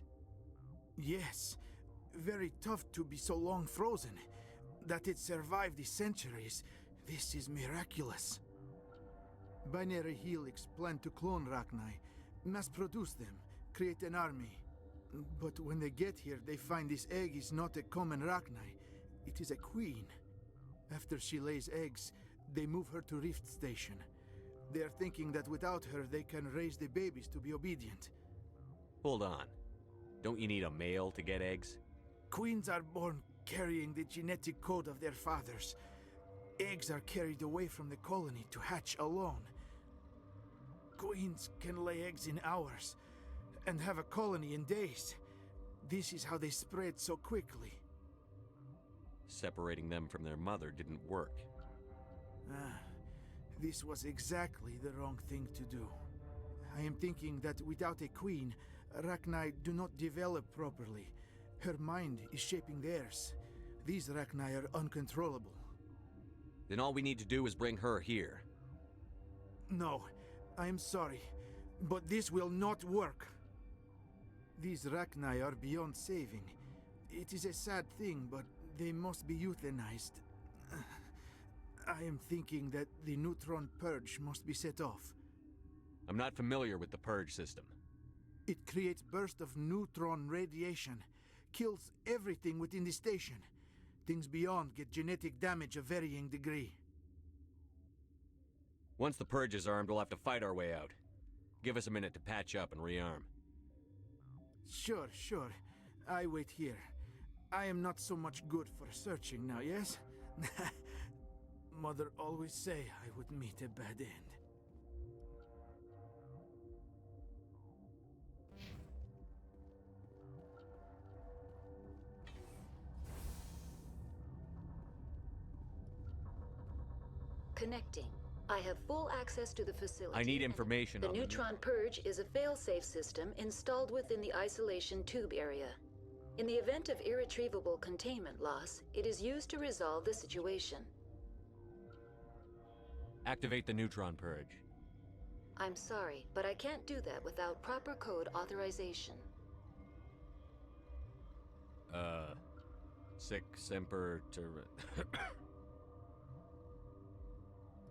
Yes. Very tough to be so long frozen. That it survived the centuries, this is miraculous. Binary Helix planned to clone Rachni, mass-produce them, create an army. But when they get here, they find this egg is not a common Rachni. It is a queen. After she lays eggs, they move her to Rift Station. They are thinking that without her, they can raise the babies to be obedient. Hold on. Don't you need a male to get eggs? Queens are born carrying the genetic code of their fathers. Eggs are carried away from the colony to hatch alone. Queens can lay eggs in hours and have a colony in days. This is how they spread so quickly. Separating them from their mother didn't work. This was exactly the wrong thing to do. I am thinking that without a queen, Rachni do not develop properly. Her mind is shaping theirs. These Rachni are uncontrollable. Then all we need to do is bring her here. No, I am sorry, but this will not work. These Rachni are beyond saving. It is a sad thing, but they must be euthanized. I am thinking that the neutron purge must be set off. I'm not familiar with the purge system. It creates bursts of neutron radiation, kills everything within the station. Things beyond get genetic damage of varying degree. Once the purge is armed, we'll have to fight our way out. Give us a minute to patch up and rearm. Sure. I wait here. I am not so much good for searching now, yes? Mother always say I would meet a bad end. Connecting. I have full access to the facility. I need information The on neutron purge is a fail-safe system installed within the isolation tube area. In the event of irretrievable containment loss, it is used to resolve the situation. Activate the neutron purge. I'm sorry, but I can't do that without proper code authorization. Sic semper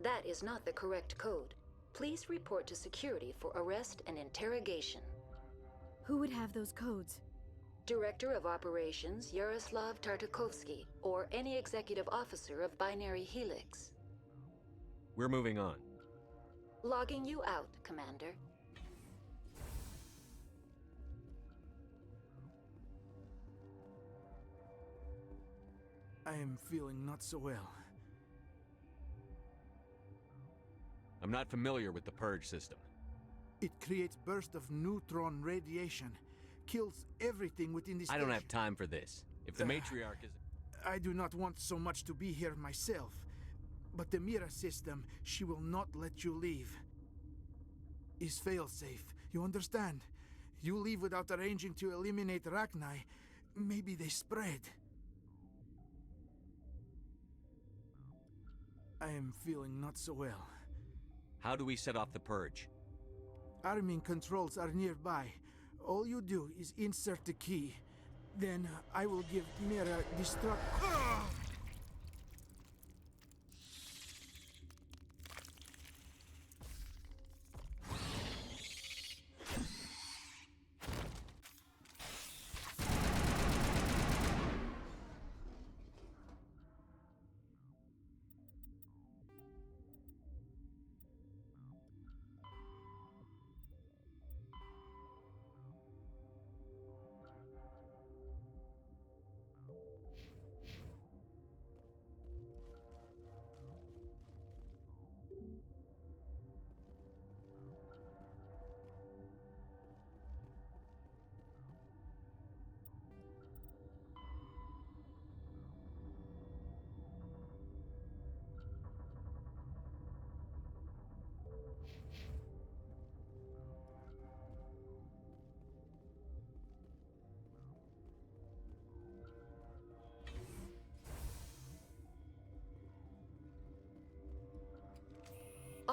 That is not the correct code. Please report to security for arrest and interrogation. Who would have those codes? Director of Operations Yaroslav Tartakovsky, or any executive officer of Binary Helix. We're moving on. Logging you out, Commander. I am feeling not so well. I'm not familiar with the purge system. It creates bursts of neutron radiation, kills everything within the station. I don't have time for this. If the matriarch is... I do not want so much to be here myself. But the Mira system, she will not let you leave. Is fail-safe, you understand? You leave without arranging to eliminate Rachni, maybe they spread. I am feeling not so well. How do we set off the purge? Arming controls are nearby. All you do is insert the key. Then I will give Mira destruct...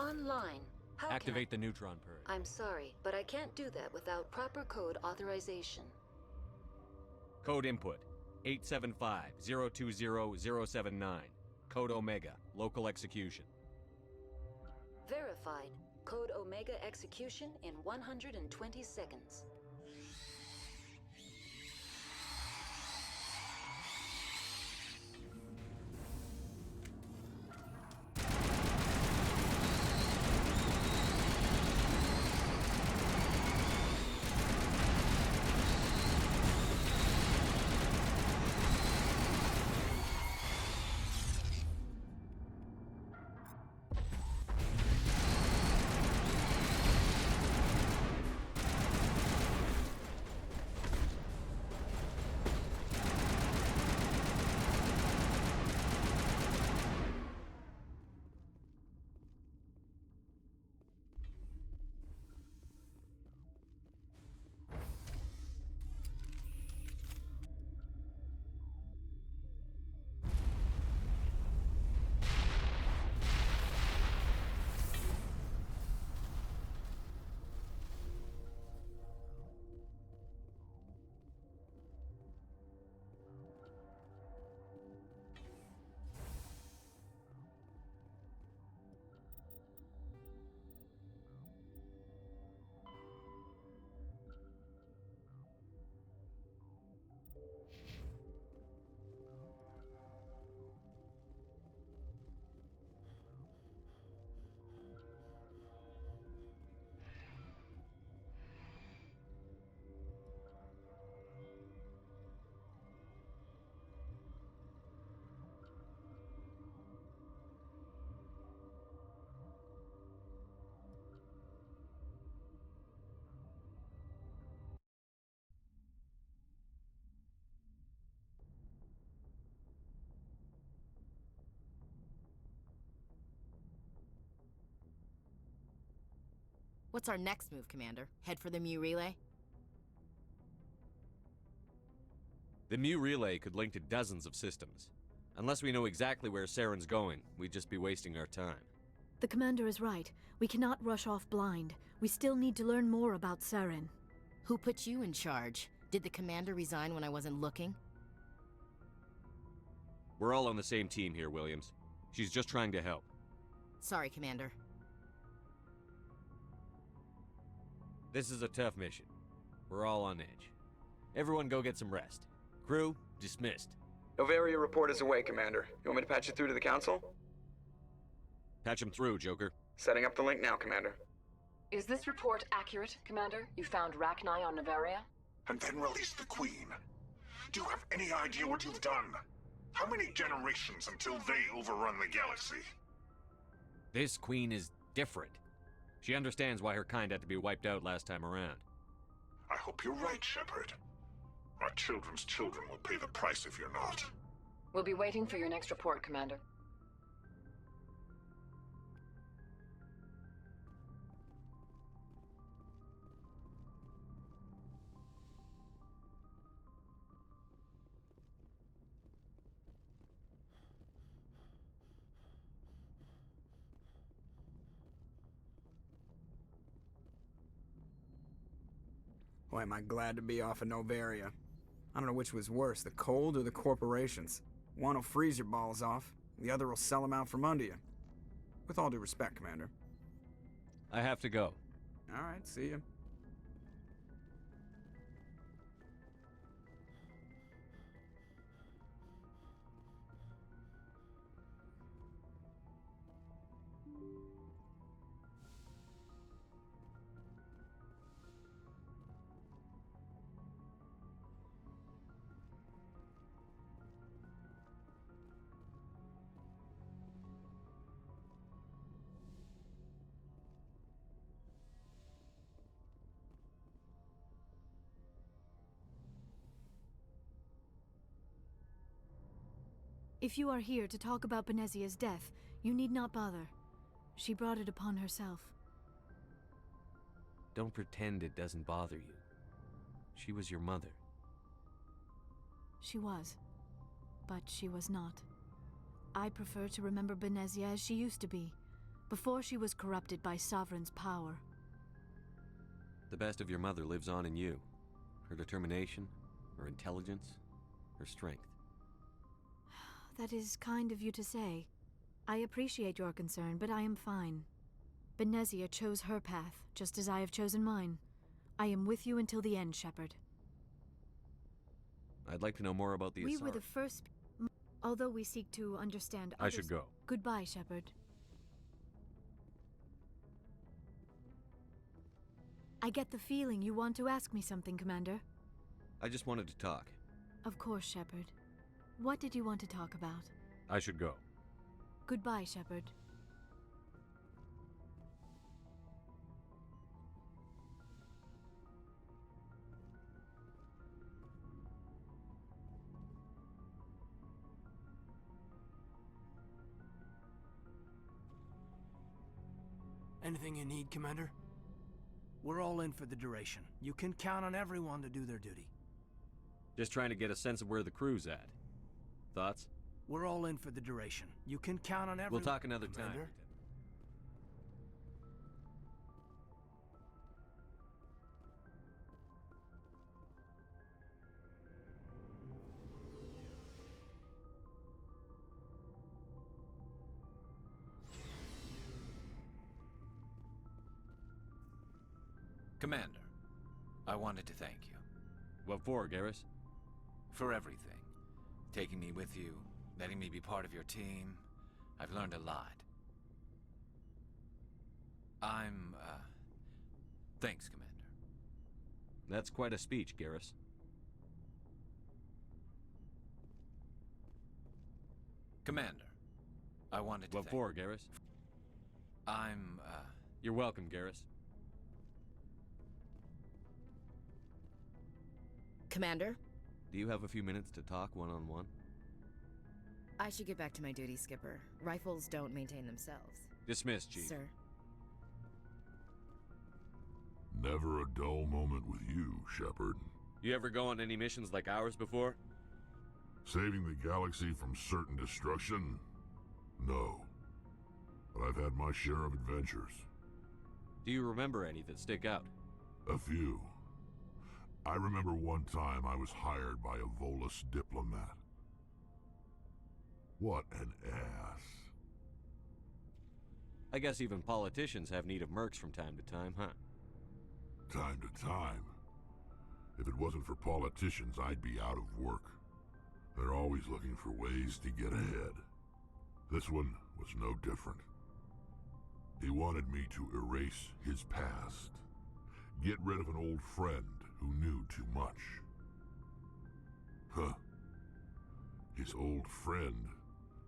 online. How Activate the neutron purge. I'm sorry, but I can't do that without proper code authorization. Code input 875-020-079. Code Omega. Local execution. Verified. Code Omega execution in 120 seconds. What's our next move, Commander? Head for the Mu relay? The Mu relay could link to dozens of systems. Unless we know exactly where Saren's going, we'd just be wasting our time. The commander is right. We cannot rush off blind. We still need to learn more about Saren. Who put you in charge? Did the commander resign when I wasn't looking? We're all on the same team here, Williams. She's just trying to help. Sorry, Commander. This is a tough mission. We're all on edge. Everyone go get some rest. Crew, dismissed. Novaria report is away, Commander. You want me to patch it through to the Council? Patch him through, Joker. Setting up the link now, Commander. Is this report accurate, Commander? You found Rachni on Novaria? And then released the Queen. Do you have any idea what you've done? How many generations until they overrun the galaxy? This Queen is different. She understands why her kind had to be wiped out last time around. I hope you're right, Shepard. Our children's children will pay the price if you're not. We'll be waiting for your next report, Commander. Boy, am I glad to be off of Novaria. I don't know which was worse, the cold or the corporations. One will freeze your balls off, the other will sell them out from under you. With all due respect, Commander. I have to go. All right, see ya. If you are here to talk about Benezia's death, you need not bother. She brought it upon herself. Don't pretend it doesn't bother you. She was your mother. She was. But she was not. I prefer to remember Benezia as she used to be, before she was corrupted by Sovereign's power. The best of your mother lives on in you. Her determination, her intelligence, her strength. That is kind of you to say. I appreciate your concern, but I am fine. Benezia chose her path, just as I have chosen mine. I am with you until the end, Shepard. I'd like to know more about the We Asari. were the first... Although we seek to understand I others... should go. Goodbye, Shepard. I get the feeling you want to ask me something, Commander. I just wanted to talk. Of course, Shepard. What did you want to talk about? I should go. Goodbye, Shepard. Anything you need, Commander? We're all in for the duration. You can count on everyone to do their duty. Just trying to get a sense of where the crew's at. Thoughts? We're all in for the duration. You can count on everyone. We'll talk another time. Commander. Commander, I wanted to thank you. What for, Garrus? For everything. Taking me with you, letting me be part of your team. I've learned a lot. Thanks, Commander. That's quite a speech, Garrus. Commander, I wanted to What for, Garrus? You're welcome, Garrus. Commander? Do you have a few minutes to talk one-on-one? I should get back to my duty, Skipper. Rifles don't maintain themselves. Dismissed, Chief. Sir. Never a dull moment with you, Shepard. You ever go on any missions like ours before? Saving the galaxy from certain destruction? No. But I've had my share of adventures. Do you remember any that stick out? A few. I remember one time I was hired by a Volus diplomat. What an ass. I guess even politicians have need of mercs from time to time, huh? Time to time. If it wasn't for politicians, I'd be out of work. They're always looking for ways to get ahead. This one was no different. He wanted me to erase his past. Get rid of an old friend who knew too much. Huh. His old friend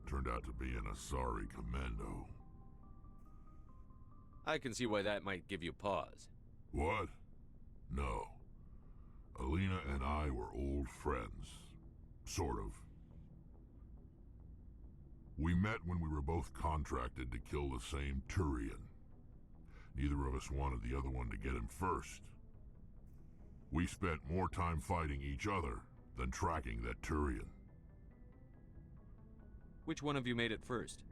turned out to be an Asari commando. I can see why that might give you pause. What? No. Alina and I were old friends. Sort of. We met when we were both contracted to kill the same Turian. Neither of us wanted the other one to get him first. We spent more time fighting each other than tracking that Turian. Which one of you made it first?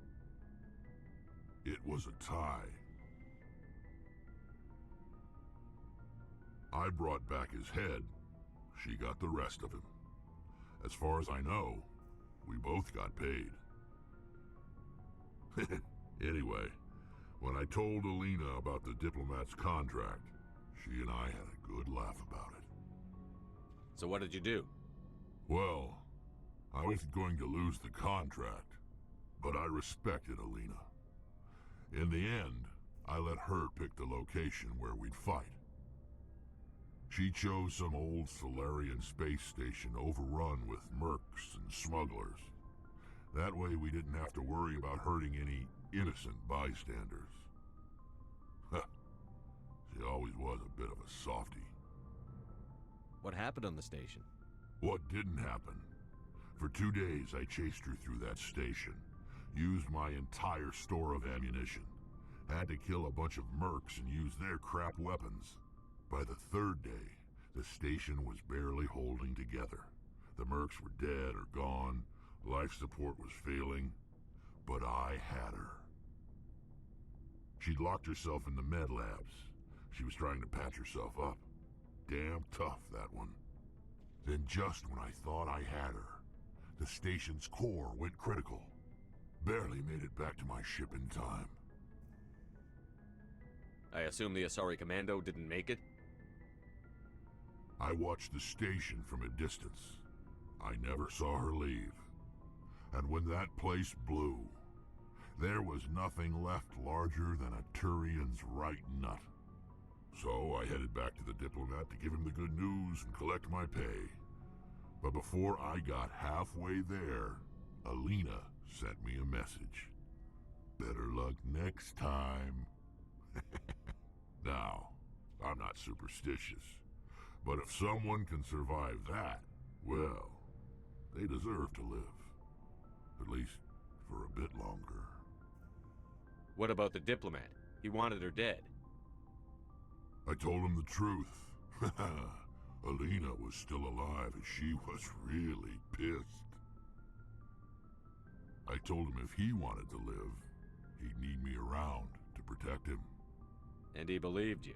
It was a tie. I brought back his head. She got the rest of him. As far as I know, we both got paid. Anyway, when I told Alina about the diplomat's contract, she and I had a good laugh about it. So what did you do? Well, I was going to lose the contract, but I respected Alina. In the end, I let her pick the location where we'd fight. She chose some old Solarian space station overrun with mercs and smugglers. That way we didn't have to worry about hurting any innocent bystanders. She always was a bit of a softie. What happened on the station? What didn't happen? For 2 days I chased her through that station, used my entire store of ammunition, had to kill a bunch of mercs and use their crap weapons. By the 3rd day, the station was barely holding together. The mercs were dead or gone, life support was failing, but I had her. She'd locked herself in the med labs. She was trying to patch herself up. Damn tough, that one. Then just when I thought I had her, the station's core went critical. Barely made it back to my ship in time. I assume the Asari Commando didn't make it? I watched the station from a distance. I never saw her leave. And when that place blew, there was nothing left larger than a Turian's right nut. So I headed back to the diplomat to give him the good news and collect my pay. But before I got halfway there, Alina sent me a message. Better luck next time. Now, I'm not superstitious, but if someone can survive that, well, they deserve to live. At least for a bit longer. What about the diplomat? He wanted her dead. I told him the truth. Alina was still alive and she was really pissed. I told him if he wanted to live, he'd need me around to protect him. And he believed you.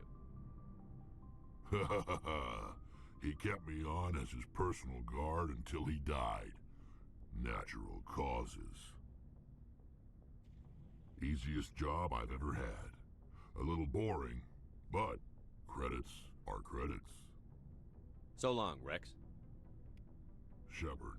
He kept me on as his personal guard until he died. Natural causes. Easiest job I've ever had. A little boring, but credits are credits. So long, Rex. Shepard.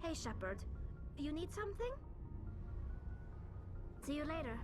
Hey, Shepard. You need something? See you later.